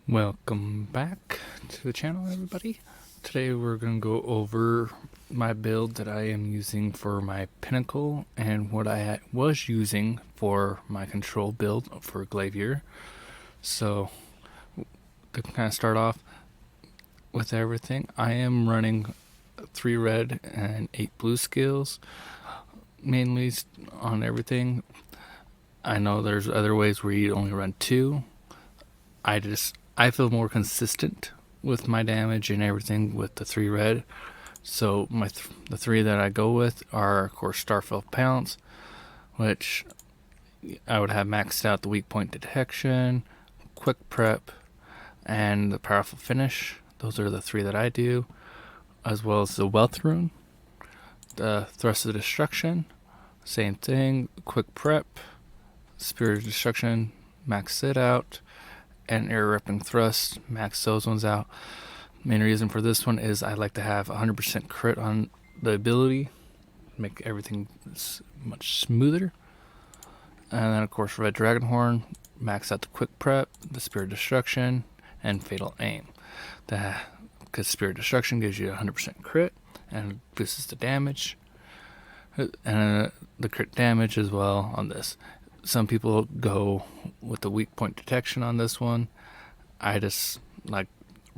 Welcome back to the channel, everybody. Today we're going to go over my build that I am using for my Pinnacle and what I was using for my control build for Glaivier. So to kind of start off with everything, I am running 3 red and 8 blue skills mainly on everything. I know there's other ways where you only run 2. I feel more consistent with my damage and everything with the 3 red. So the 3 that I go with are, of course, Starfield Pounce, which I would have maxed out the weak point detection, quick prep, and the powerful finish. Those are the 3 that I do, as well as the Wealth Rune, the Thrust of Destruction, same thing, quick prep, Spirit of Destruction, max it out, and Air Ripping Thrust, max those ones out. Main reason for this one is I like to have 100% crit on the ability, make everything much smoother. And then of course Red Dragonhorn, max out the quick prep, the Spirit of Destruction, and Fatal Aim. Because Spirit of Destruction gives you 100% crit and boosts the damage, and the crit damage as well on this. Some people go with the weak point detection on this one. I just like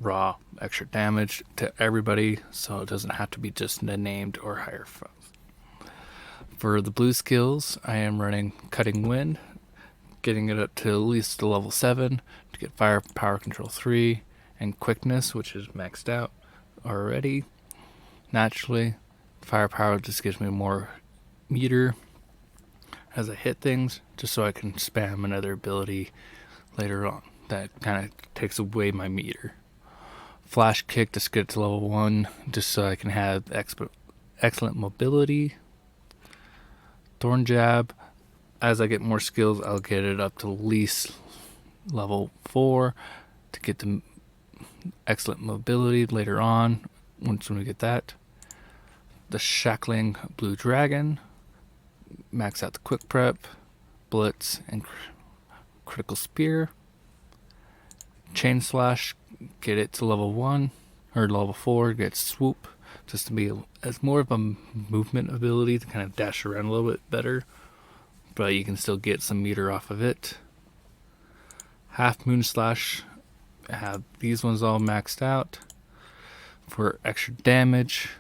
raw extra damage to everybody, so it doesn't have to be just the named or higher foes. For the blue skills, I am running Cutting Wind, getting it up to at least the level 7 to get Fire Power Control 3 and Quickness, which is maxed out already. Naturally, Firepower just gives me more meter as I hit things, just so I can spam another ability later on. That kind of takes away my meter. Flash Kick, just get to level 1, just so I can have excellent mobility. Thorn Jab, as I get more skills, I'll get it up to at least level 4 to get the excellent mobility later on, when we get that. The Shackling Blue Dragon, max out the quick prep, blitz, and critical spear. Chain Slash, get it to level 1 or level 4, get swoop, just to be as more of a movement ability to kind of dash around a little bit better, but you can still get some meter off of it. Half Moon Slash, have these ones all maxed out for extra damage.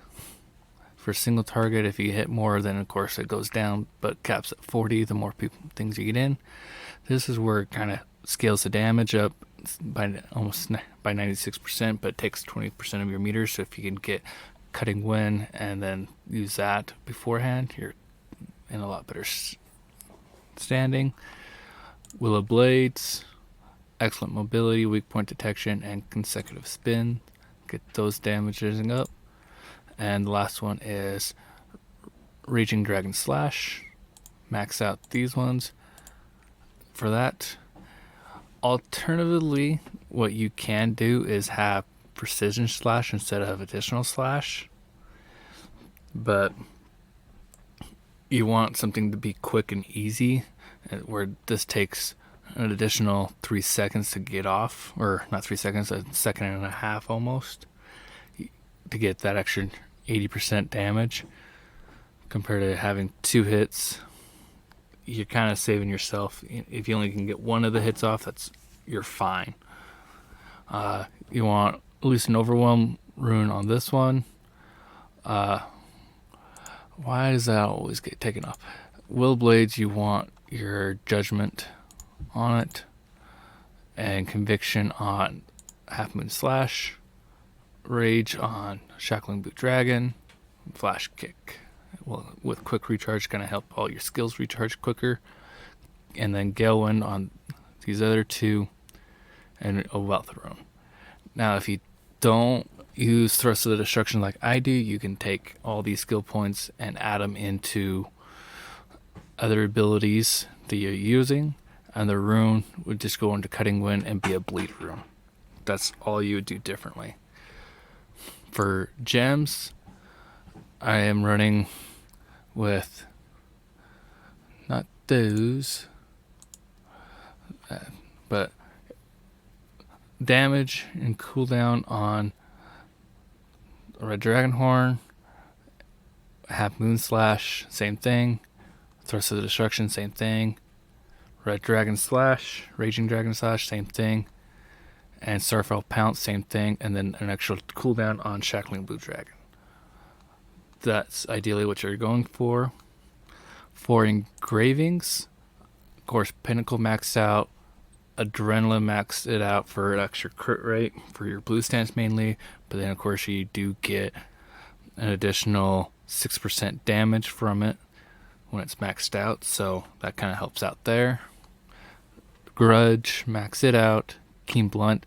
For a single target, if you hit more, then of course it goes down, but caps at 40 the more things you get in. This is where it kind of scales the damage up by almost by 96%, but it takes 20% of your meters. So if you can get Cutting Wind and then use that beforehand, you're in a lot better standing. Willow Blades, excellent mobility, weak point detection, and consecutive spin. Get those damages up. And the last one is Raging Dragon Slash. Max out these ones for that. Alternatively, what you can do is have Precision Slash instead of Additional Slash. But you want something to be quick and easy, where this takes an additional 3 seconds to get off, or not 3 seconds, a second and a half almost, to get that extra 80% damage. Compared to having 2 hits, you're kind of saving yourself. If you only can get 1 of the hits off, you're fine. You want at least an Overwhelm rune on this one. Why does that always get taken off? Will Blades, you want your Judgment on it, and Conviction on Half Moon Slash. Rage on Shackling Blue Dragon, Flash Kick. Well, with quick recharge, gonna help all your skills recharge quicker. And then Gale Wind on these other 2, and a Wealth Rune. Now, if you don't use Thrust of the Destruction like I do, you can take all these skill points and add them into other abilities that you're using, and the rune would just go into Cutting Wind and be a bleed rune. That's all you would do differently. For gems, I am running with not those, but damage and cooldown on Red Dragonhorn. Half Moon Slash, same thing. Thrust of Destruction, same thing. Red Dragon Slash, Raging Dragon Slash, same thing. And Starfell Pounce, same thing. And then an extra cooldown on Shackling Blue Dragon. That's ideally what you're going for. For engravings, of course, Pinnacle maxed out. Adrenaline maxed it out for an extra crit rate for your blue stance mainly. But then, of course, you do get an additional 6% damage from it when it's maxed out, so that kind of helps out there. Grudge, max it out. Keen Blunt,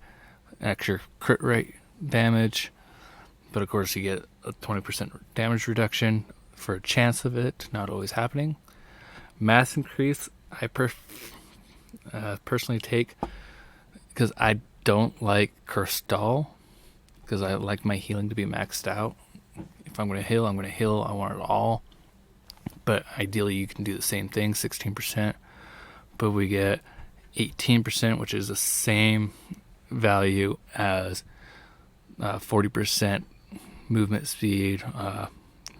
extra crit rate damage, but of course you get a 20% damage reduction for a chance of it not always happening. Mass Increase, I personally take because I don't like Cursed Doll, because I like my healing to be maxed out. If I'm going to heal, I'm going to heal. I want it all. But ideally, you can do the same thing, 16%. But we get 18%, which is the same value as 40% movement speed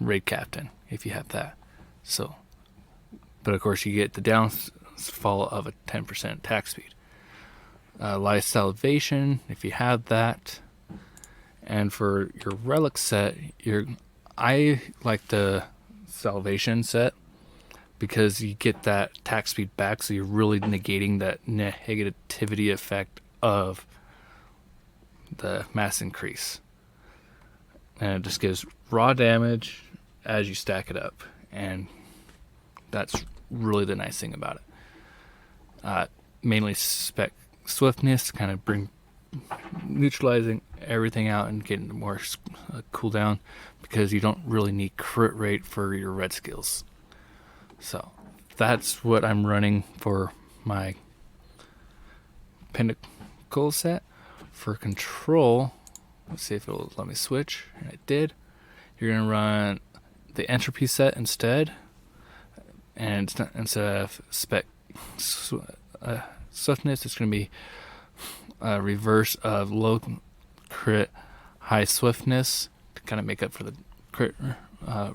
raid captain, if you have that. So, but of course, you get the downfall of a 10% attack speed. Light Salvation, if you have that. And for your relic set, I like the Salvation set because you get that attack speed back, so you're really negating that negativity effect of the mass increase. And it just gives raw damage as you stack it up, and that's really the nice thing about it. Mainly spec swiftness, kind of bring neutralizing everything out and getting more cooldown, because you don't really need crit rate for your red skills. So that's what I'm running for my Pinnacle set. For control, let's see if it will let me switch, and it did. You're going to run the Entropy set instead, and instead of spec swiftness, it's going to be a reverse of low crit, high swiftness to kind of make up for the crit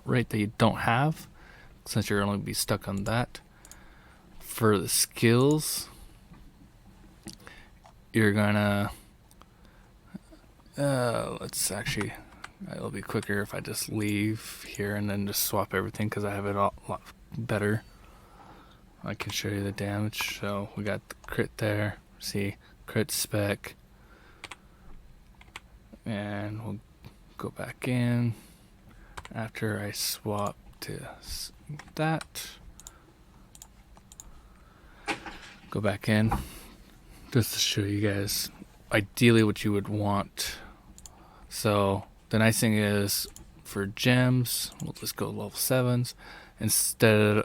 rate that you don't have, since you're only be stuck on that. For the skills, you're gonna it'll be quicker if I just leave here and then just swap everything, because I have it a lot better. I can show you the damage. So we got the crit there. See, crit spec, and we'll go back in after I swap to that. Go back in just to show you guys ideally what you would want. So the nice thing is, for gems, we'll just go level 7s. Instead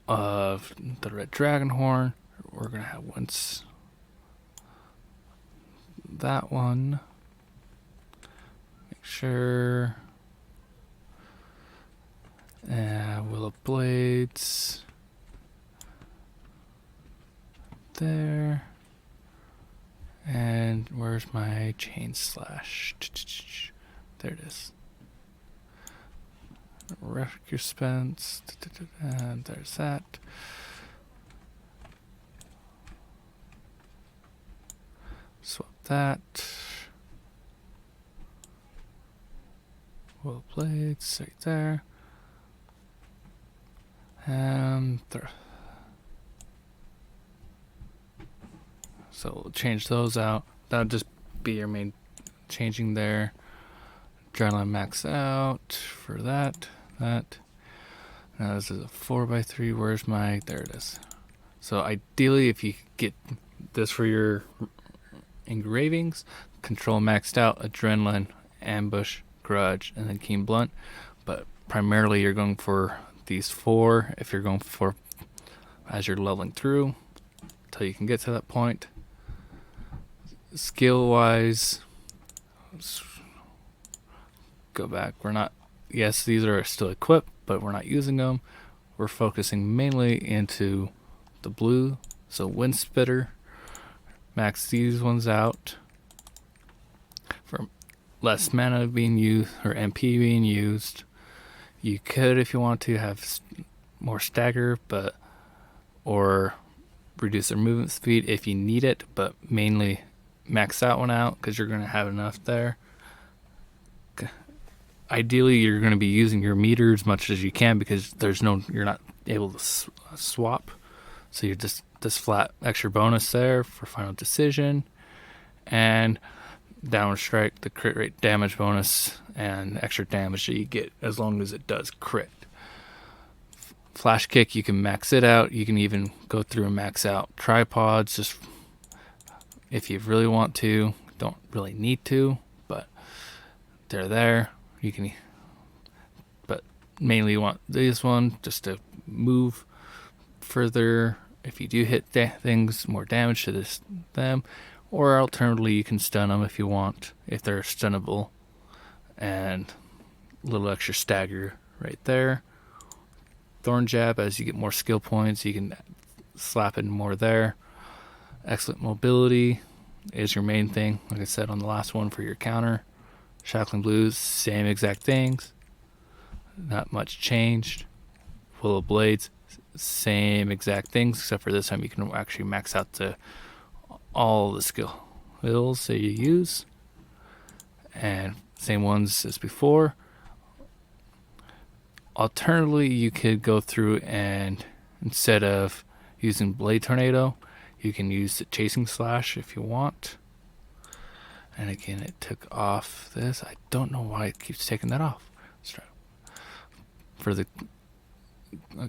of the Red Dragonhorn, we're gonna have that one. Make sure. Willow Blades. There. And where's my Chain Slash? There it is. Recompense. And there's that. Swap that. Willow Blades right there. And there. So we'll change those out. That'll just be your main changing there. Adrenaline max out for that. Now this is a 4x3. Where's my? There it is. So ideally, if you get this for your engravings, control maxed out, adrenaline, ambush, grudge, and then keen blunt. But primarily, you're going for these 4. If you're going for as you're leveling through, until you can get to that point. Skill wise, let's go back. Yes, these are still equipped, but we're not using them. We're focusing mainly into the blue. So Wind Spitter, max these ones out for less mana being used or MP being used. You could, if you want to, have more stagger, or reduce their movement speed if you need it, but mainly max that one out because you're going to have enough there. Ideally, you're going to be using your meter as much as you can because you're not able to swap. So you're just this flat extra bonus there for final decision, and downward strike, the crit rate damage bonus, and extra damage that you get as long as it does crit. Flash kick, you can max it out. You can even go through and max out tripods just if you really want to. Don't really need to, but they're there. You can, but mainly you want this one just to move further. If you do hit things, more damage to them, or alternatively you can stun them if you want, if they're stunnable, and a little extra stagger right there. Thorn jab, as you get more skill points, you can slap in more there. Excellent mobility is your main thing, like I said on the last one, for your counter. Shackling Blues, same exact things, not much changed. Willow Blades, same exact things, except for this time you can actually max out to all the skills that you use, and same ones as before. Alternatively, you could go through and instead of using Blade Tornado, you can use the Chasing Slash if you want. And again, it took off this. I don't know why it keeps taking that off. Let's try. For the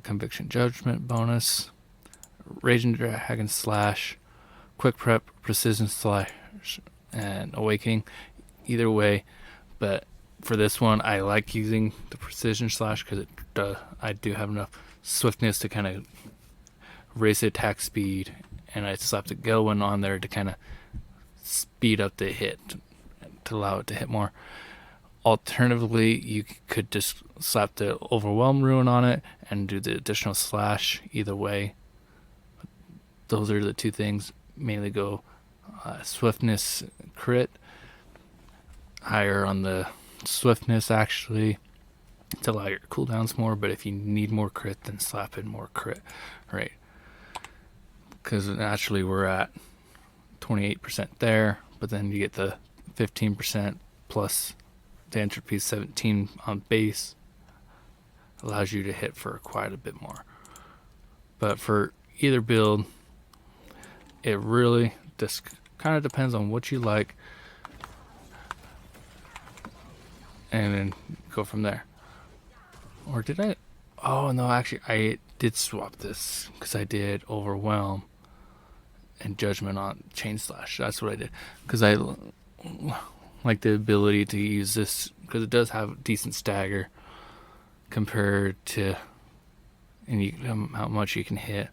Conviction Judgment bonus, Raging Dragon Slash, Quick Prep, Precision Slash, and Awakening. Either way, but for this one, I like using the Precision Slash because I do have enough swiftness to kind of raise the attack speed, and I slapped a Go one on there to kind of speed up the hit to allow it to hit more. Alternatively, you could just slap the Overwhelm Rune on it and do the additional slash. Either way, those are the two things. Mainly go swiftness, crit, higher on the swiftness actually to allow your cooldowns more, but if you need more crit, then slap in more crit, right? Because naturally we're at 28% there, but then you get the 15% plus the entropy 17 on base, allows you to hit for quite a bit more. But for either build, it really just kind of depends on what you like, and then go from there. Or did I? Oh no, actually I did swap this because I did Overwhelm and Judgment on Chain Slash. That's what I did because I like the ability to use this because it does have decent stagger compared to how much you can hit,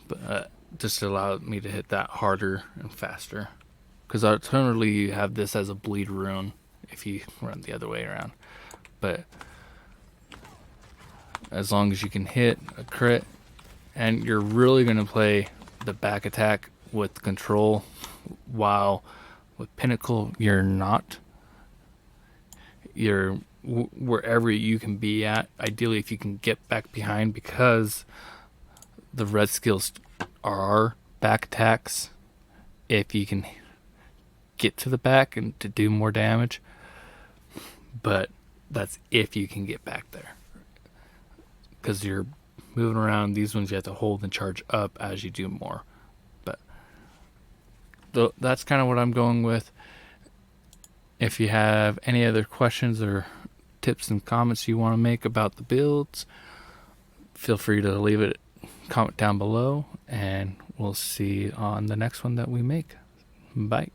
but just allowed me to hit that harder and faster. Because alternatively you have this as a bleed rune if you run the other way around, but as long as you can hit a crit, and you're really going to play the back attack with control, while with Pinnacle you're not. You're wherever you can be at. Ideally, if you can get back behind, because the red skills are back attacks. If you can get to the back and to do more damage, but that's if you can get back there. Because you're moving around, these ones you have to hold and charge up as you do more. But that's kind of what I'm going with. If you have any other questions or tips and comments you want to make about the builds, feel free to leave it, comment down below, and we'll see on the next one that we make. Bye.